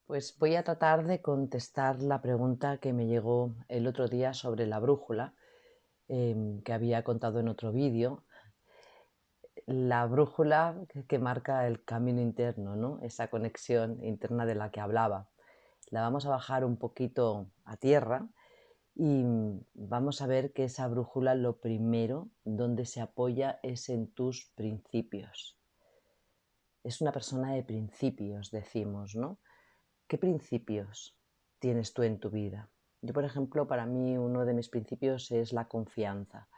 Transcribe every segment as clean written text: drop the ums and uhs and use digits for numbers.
Pues voy a tratar de contestar la pregunta que me llegó el otro día sobre la brújula, que había contado en otro vídeo. La brújula que marca el camino interno, ¿no? Esa conexión interna de la que hablaba. La vamos a bajar un poquito a tierra y vamos a ver que esa brújula lo primero donde se apoya es en tus principios. Es una persona de principios, decimos, ¿no? ¿Qué principios tienes tú en tu vida? Yo, por ejemplo, para mí uno de mis principios es la confianza.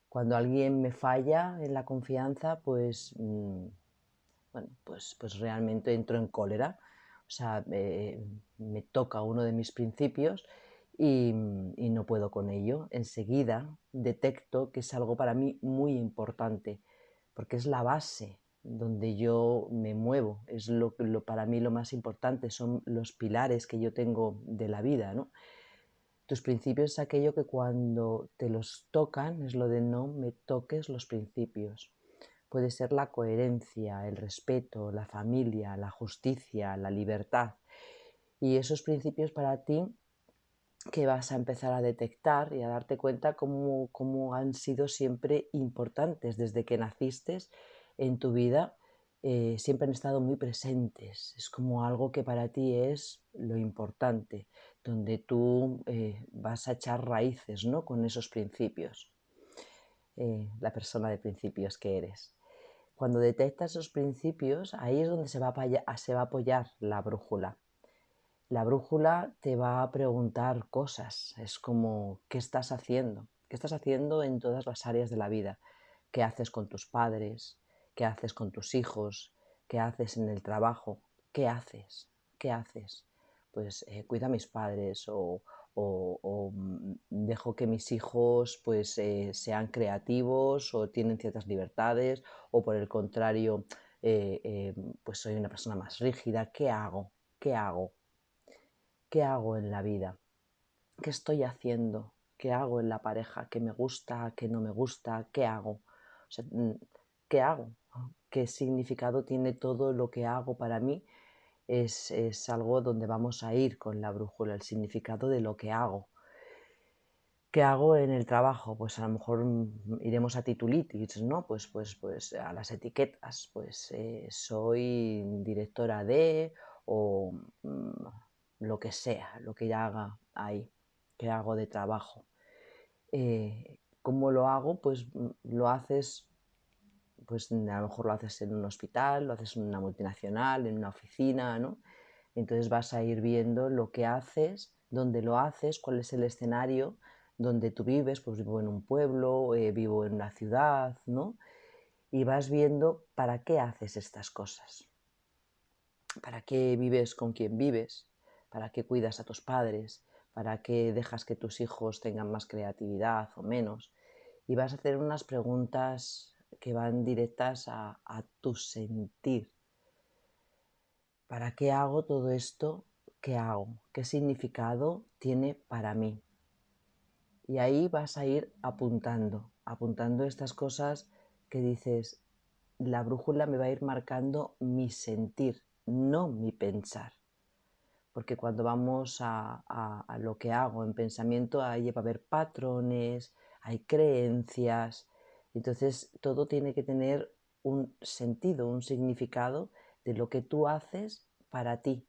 Cuando alguien me falla en la confianza, pues, bueno, pues realmente entro en cólera. O sea, me toca uno de mis principios y no puedo con ello. Enseguida detecto que es algo para mí muy importante, porque es la base donde yo me muevo, es para mí lo más importante, son los pilares que yo tengo de la vida, ¿no? Tus principios es aquello que cuando te los tocan, es lo de no me toques los principios. Puede ser la coherencia, el respeto, la familia, la justicia, la libertad. Y esos principios para ti que vas a empezar a detectar y a darte cuenta cómo han sido siempre importantes desde que naciste en tu vida, siempre han estado muy presentes. Es como algo que para ti es lo importante, donde tú vas a echar raíces, ¿no? Con esos principios, la persona de principios que eres. Cuando detectas esos principios, ahí es donde se va a apoyar la brújula. La brújula te va a preguntar cosas, es como, ¿qué estás haciendo? ¿Qué estás haciendo en todas las áreas de la vida? ¿Qué haces con tus padres? ¿Qué haces con tus hijos? ¿Qué haces en el trabajo? ¿Qué haces? ¿Qué haces? Pues cuida a mis padres o dejo que mis hijos pues sean creativos o tienen ciertas libertades o por el contrario pues soy una persona más rígida. ¿Qué hago? ¿Qué hago? ¿Qué hago en la vida? ¿Qué estoy haciendo? ¿Qué hago en la pareja? ¿Qué me gusta? ¿Qué no me gusta? ¿Qué hago? O sea, ¿qué hago? ¿Qué significado tiene todo lo que hago para mí? Es algo donde vamos a ir con la brújula, el significado de lo que hago. ¿Qué hago en el trabajo? Pues a lo mejor iremos a titulitis, ¿no? Pues a las etiquetas, pues soy directora de o lo que sea, lo que ya haga ahí, que hago de trabajo. ¿Cómo lo hago? Pues lo haces, pues a lo mejor lo haces en un hospital, lo haces en una multinacional, en una oficina, ¿no? Entonces vas a ir viendo lo que haces, dónde lo haces, cuál es el escenario donde tú vives, pues vivo en un pueblo, vivo en una ciudad, ¿no? Y vas viendo para qué haces estas cosas, para qué vives con quien vives, para qué cuidas a tus padres, para qué dejas que tus hijos tengan más creatividad o menos. Y vas a hacer unas preguntas que van directas a tu sentir. ¿Para qué hago todo esto? ¿Qué hago? ¿Qué significado tiene para mí? Y ahí vas a ir apuntando estas cosas que dices, la brújula me va a ir marcando mi sentir, no mi pensar. Porque cuando vamos a lo que hago en pensamiento, ahí va a haber patrones, hay creencias. Entonces todo tiene que tener un sentido, un significado de lo que tú haces para ti.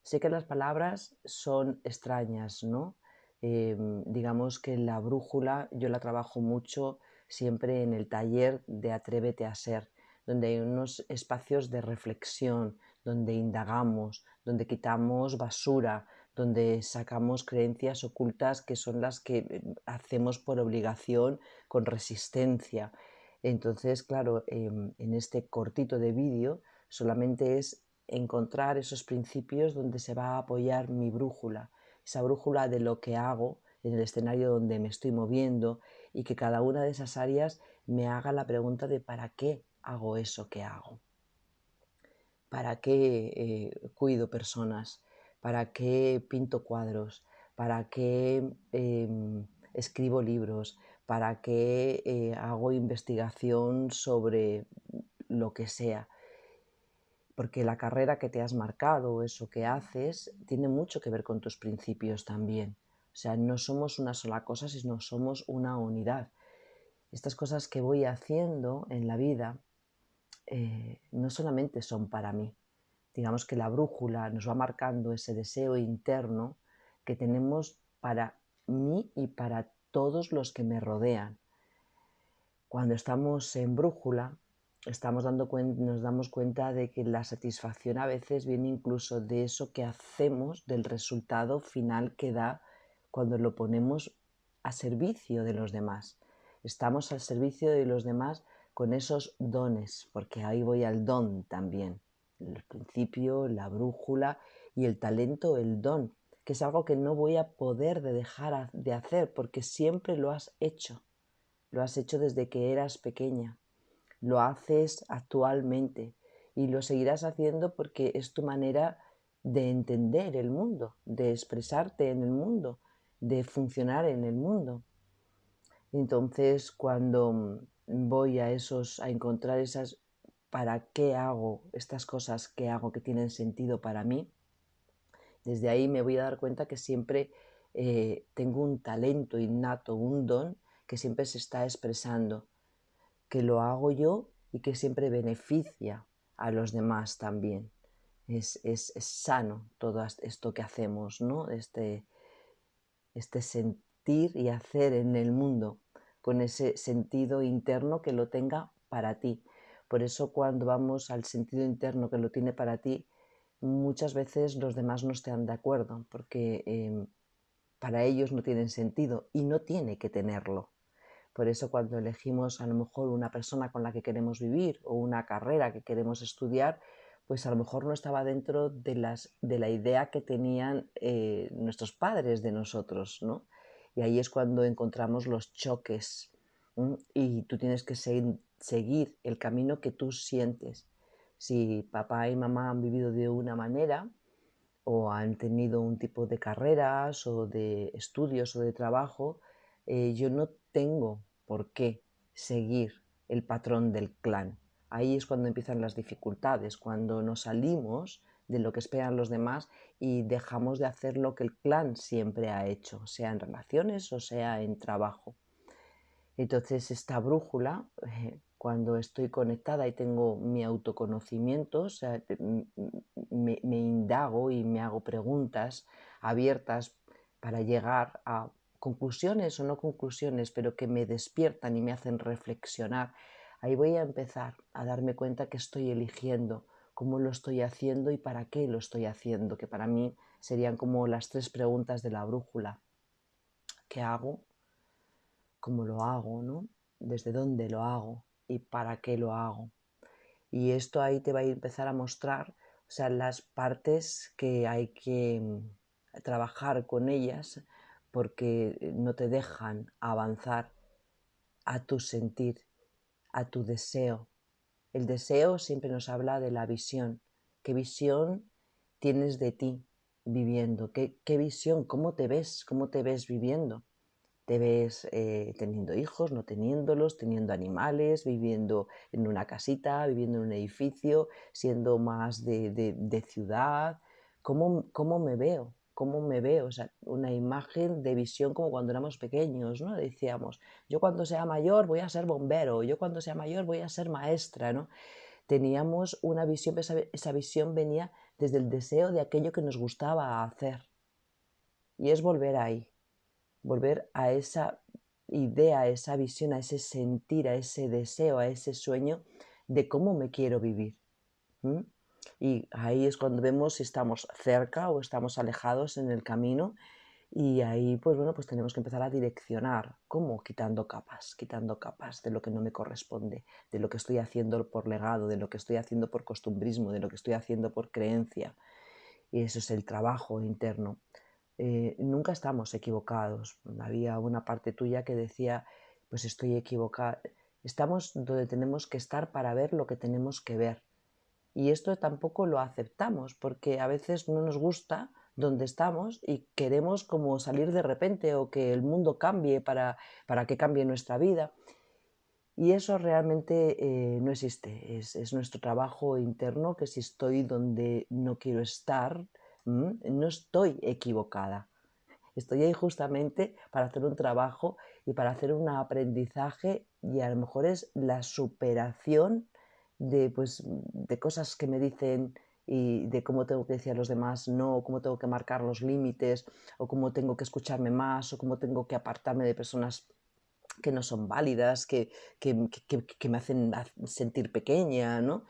Sé que las palabras son extrañas, ¿no? Digamos que la brújula yo la trabajo mucho siempre en el taller de Atrévete a ser, donde hay unos espacios de reflexión, donde indagamos, donde quitamos basura, donde sacamos creencias ocultas que son las que hacemos por obligación con resistencia. Entonces, claro, en este cortito de vídeo solamente es encontrar esos principios donde se va a apoyar mi brújula, esa brújula de lo que hago en el escenario donde me estoy moviendo y que cada una de esas áreas me haga la pregunta de ¿para qué hago eso que hago? ¿Para qué cuido personas? ¿Para qué pinto cuadros? ¿Para qué escribo libros? ¿Para qué hago investigación sobre lo que sea? porque la carrera que te has marcado, eso que haces, tiene mucho que ver con tus principios también. O sea, no somos una sola cosa, sino somos una unidad. Estas cosas que voy haciendo en la vida no solamente son para mí. Digamos que la brújula nos va marcando ese deseo interno que tenemos para mí y para todos los que me rodean. Cuando estamos en brújula, nos damos cuenta de que la satisfacción a veces viene incluso de eso que hacemos, del resultado final que da cuando lo ponemos a servicio de los demás. Estamos al servicio de los demás con esos dones, porque ahí voy al don también. El principio, la brújula y el talento, el don, que es algo que no voy a poder dejar de hacer porque siempre lo has hecho. Lo has hecho desde que eras pequeña, lo haces actualmente y lo seguirás haciendo porque es tu manera de entender el mundo, de expresarte en el mundo, de funcionar en el mundo. Entonces, cuando voy a encontrar esas, ¿para qué hago estas cosas que hago que tienen sentido para mí? Desde ahí me voy a dar cuenta que siempre tengo un talento innato, un don que siempre se está expresando, que lo hago yo y que siempre beneficia a los demás también. Es sano todo esto que hacemos, ¿no? Este sentir y hacer en el mundo con ese sentido interno que lo tenga para ti. Por eso cuando vamos al sentido interno que lo tiene para ti, muchas veces los demás no están de acuerdo porque para ellos no tienen sentido y no tiene que tenerlo. Por eso cuando elegimos a lo mejor una persona con la que queremos vivir o una carrera que queremos estudiar, pues a lo mejor no estaba dentro de la idea que tenían nuestros padres de nosotros, ¿no? Y ahí es cuando encontramos los choques, ¿no? Y tú tienes que seguir el camino que tú sientes. Si papá y mamá han vivido de una manera o han tenido un tipo de carreras o de estudios o de trabajo, yo no tengo por qué seguir el patrón del clan. Ahí es cuando empiezan las dificultades, cuando nos salimos de lo que esperan los demás y dejamos de hacer lo que el clan siempre ha hecho, sea en relaciones o sea en trabajo. Entonces esta brújula, cuando estoy conectada y tengo mi autoconocimiento, o sea, me indago y me hago preguntas abiertas para llegar a conclusiones o no conclusiones, pero que me despiertan y me hacen reflexionar. Ahí voy a empezar a darme cuenta que estoy eligiendo, cómo lo estoy haciendo y para qué lo estoy haciendo, que para mí serían como las 3 preguntas de la brújula. ¿Qué hago? ¿Cómo lo hago, no? ¿Desde dónde lo hago? ¿Y para qué lo hago? Y esto ahí te va a empezar a mostrar, o sea, las partes que hay que trabajar con ellas porque no te dejan avanzar a tu sentir, a tu deseo. El deseo siempre nos habla de la visión. ¿Qué visión tienes de ti viviendo? ¿Qué visión? ¿Cómo te ves? ¿Cómo te ves viviendo? Te ves teniendo hijos, no teniéndolos, teniendo animales, viviendo en una casita, viviendo en un edificio, siendo más de ciudad. ¿Cómo me veo? ¿Cómo me veo? O sea, una imagen de visión como cuando éramos pequeños, ¿no? Decíamos, yo cuando sea mayor voy a ser bombero, yo cuando sea mayor voy a ser maestra, ¿no? Teníamos una visión, esa visión venía desde el deseo de aquello que nos gustaba hacer. Y es volver a esa idea, a esa visión, a ese sentir, a ese deseo, a ese sueño de cómo me quiero vivir. ¿Mm? Y ahí es cuando vemos si estamos cerca o estamos alejados en el camino y ahí pues bueno, pues tenemos que empezar a direccionar, ¿cómo? Quitando capas de lo que no me corresponde, de lo que estoy haciendo por legado, de lo que estoy haciendo por costumbrismo, de lo que estoy haciendo por creencia. Y eso es el trabajo interno. Nunca estamos equivocados. Había una parte tuya que decía, pues estoy equivocada. Estamos donde tenemos que estar para ver lo que tenemos que ver. Y esto tampoco lo aceptamos porque a veces no nos gusta donde estamos y queremos como salir de repente o que el mundo cambie para que cambie nuestra vida. Y eso realmente no existe, es nuestro trabajo interno, que si estoy donde no quiero estar, no estoy equivocada. Estoy ahí justamente para hacer un trabajo y para hacer un aprendizaje, y a lo mejor es la superación de, pues, de cosas que me dicen y de cómo tengo que decir a los demás no, o cómo tengo que marcar los límites, o cómo tengo que escucharme más, o cómo tengo que apartarme de personas que no son válidas, que me hacen sentir pequeña, ¿no?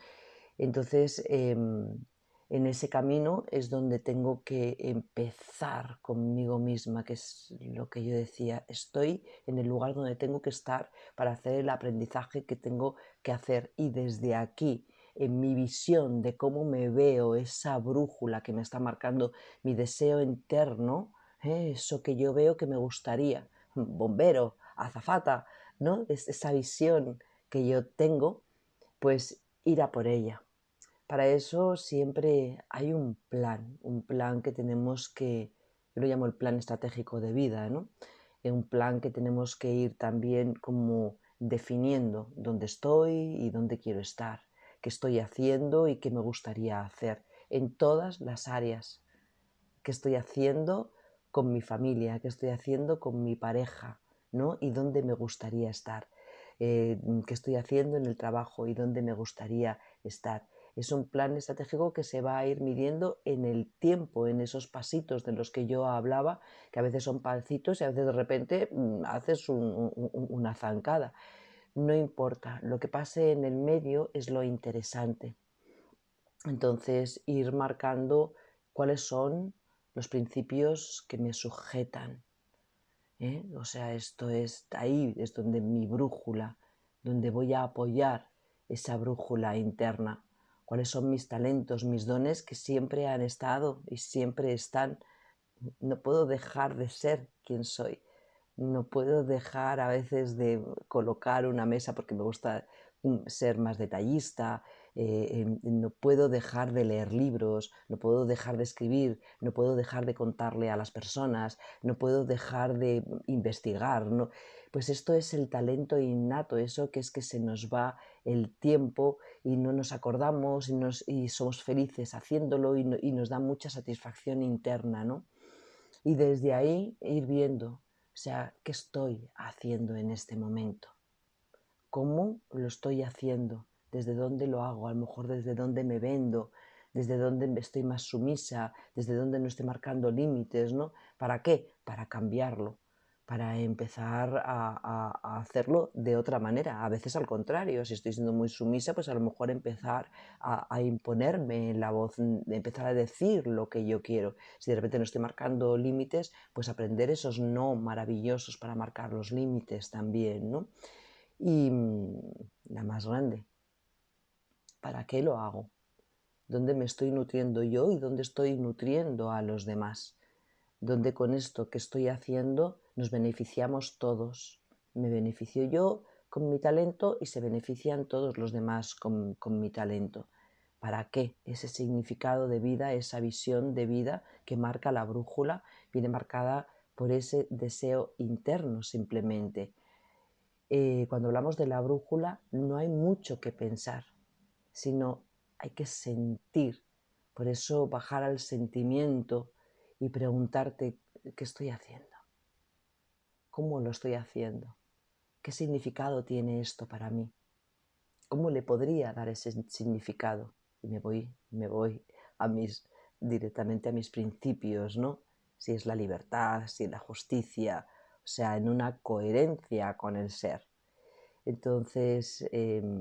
Entonces, en ese camino es donde tengo que empezar conmigo misma, que es lo que yo decía, estoy en el lugar donde tengo que estar para hacer el aprendizaje que tengo que hacer, y desde aquí, en mi visión de cómo me veo, esa brújula que me está marcando mi deseo interno, eso que yo veo que me gustaría, bombero, azafata, ¿no? Es esa visión que yo tengo, pues ir a por ella. Para eso siempre hay un plan que tenemos que, yo lo llamo el plan estratégico de vida, ¿no? Un plan que tenemos que ir también como definiendo dónde estoy y dónde quiero estar, qué estoy haciendo y qué me gustaría hacer en todas las áreas, qué estoy haciendo con mi familia, qué estoy haciendo con mi pareja, ¿no? Y dónde me gustaría estar, qué estoy haciendo en el trabajo y dónde me gustaría estar. Es un plan estratégico que se va a ir midiendo en el tiempo, en esos pasitos de los que yo hablaba, que a veces son pasitos y a veces de repente haces una zancada. No importa, lo que pase en el medio es lo interesante. Entonces, ir marcando cuáles son los principios que me sujetan, ¿eh? O sea, esto es ahí, es donde mi brújula, donde voy a apoyar esa brújula interna. Cuáles son mis talentos, mis dones que siempre han estado y siempre están. No puedo dejar de ser quien soy. No puedo dejar a veces de colocar una mesa porque me gusta ser más detallista. No puedo dejar de leer libros, no puedo dejar de escribir, no puedo dejar de contarle a las personas, no puedo dejar de investigar, ¿no? Pues esto es el talento innato, eso que es que se nos va el tiempo y no nos acordamos y somos felices haciéndolo, y nos da mucha satisfacción interna, ¿no? Y desde ahí ir viendo, o sea, ¿qué estoy haciendo en este momento? ¿Cómo lo estoy haciendo? ¿Desde dónde lo hago? A lo mejor desde dónde me vendo, desde dónde estoy más sumisa, desde dónde no estoy marcando límites, ¿no? ¿Para qué? Para cambiarlo, para empezar a hacerlo de otra manera. A veces al contrario, si estoy siendo muy sumisa, pues a lo mejor empezar a imponerme la voz, empezar a decir lo que yo quiero. Si de repente no estoy marcando límites, pues aprender esos no maravillosos para marcar los límites también, ¿no? Y la más grande, ¿para qué lo hago? ¿Dónde me estoy nutriendo yo y dónde estoy nutriendo a los demás? ¿Dónde con esto que estoy haciendo nos beneficiamos todos? Me beneficio yo con mi talento y se benefician todos los demás con mi talento. ¿Para qué? Ese significado de vida, esa visión de vida que marca la brújula, viene marcada por ese deseo interno simplemente. Cuando hablamos de la brújula no hay mucho que pensar, sino hay que sentir. Por eso bajar al sentimiento y preguntarte qué estoy haciendo, cómo lo estoy haciendo, qué significado tiene esto para mí, cómo le podría dar ese significado. Y me voy directamente a mis principios, ¿no? Si es la libertad, si es la justicia, o sea, en una coherencia con el ser. Entonces, es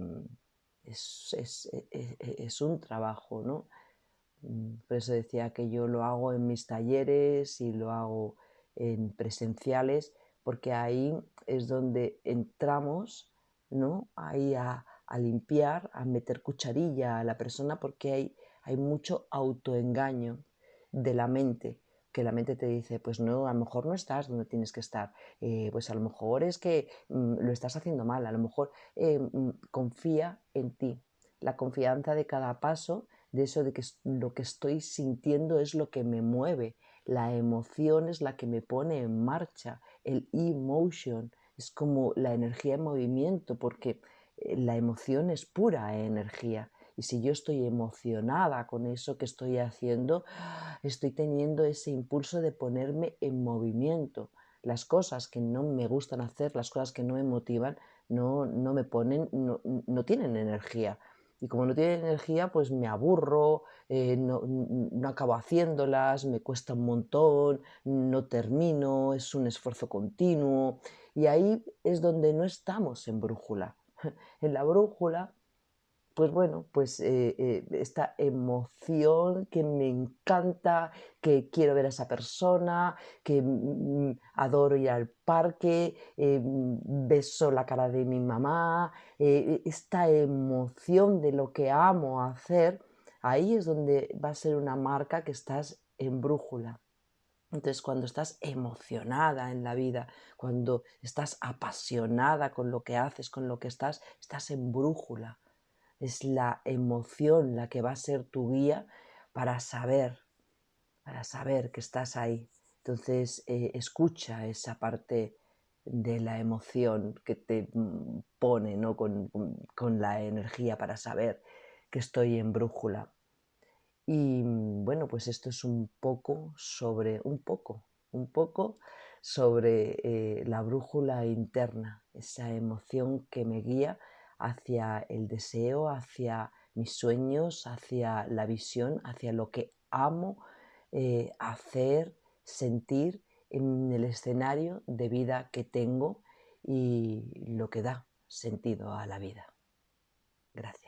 un trabajo, ¿no? Por eso decía que yo lo hago en mis talleres y lo hago en presenciales, porque ahí es donde entramos, ¿no? Ahí a limpiar, a meter cucharilla a la persona, porque hay mucho autoengaño de la mente, que la mente te dice, pues no, a lo mejor no estás donde tienes que estar, pues a lo mejor es que lo estás haciendo mal, a lo mejor confía en ti. La confianza de cada paso, de eso de que lo que estoy sintiendo es lo que me mueve, la emoción es la que me pone en marcha, el emotion, es como la energía en movimiento, porque la emoción es pura energía. Y si yo estoy emocionada con eso que estoy haciendo, estoy teniendo ese impulso de ponerme en movimiento. Las cosas que no me gustan hacer, las cosas que no me motivan, no me ponen, no tienen energía. Y como no tienen energía, pues me aburro, no acabo haciéndolas, me cuesta un montón, no termino, es un esfuerzo continuo. Y ahí es donde no estamos en brújula. En la brújula, pues bueno, pues esta emoción que me encanta, que quiero ver a esa persona, que adoro ir al parque, beso la cara de mi mamá, esta emoción de lo que amo hacer, ahí es donde va a ser una marca que estás en brújula. Entonces, cuando estás emocionada en la vida, cuando estás apasionada con lo que haces, con lo que estás en brújula. Es la emoción la que va a ser tu guía para saber, para saber que estás ahí. Entonces, escucha esa parte de la emoción que te pone, ¿no? con la energía para saber que estoy en brújula. Y bueno, pues esto es un poco sobre la brújula interna, esa emoción que me guía hacia el deseo, hacia mis sueños, hacia la visión, hacia lo que amo hacer, sentir en el escenario de vida que tengo y lo que da sentido a la vida. Gracias.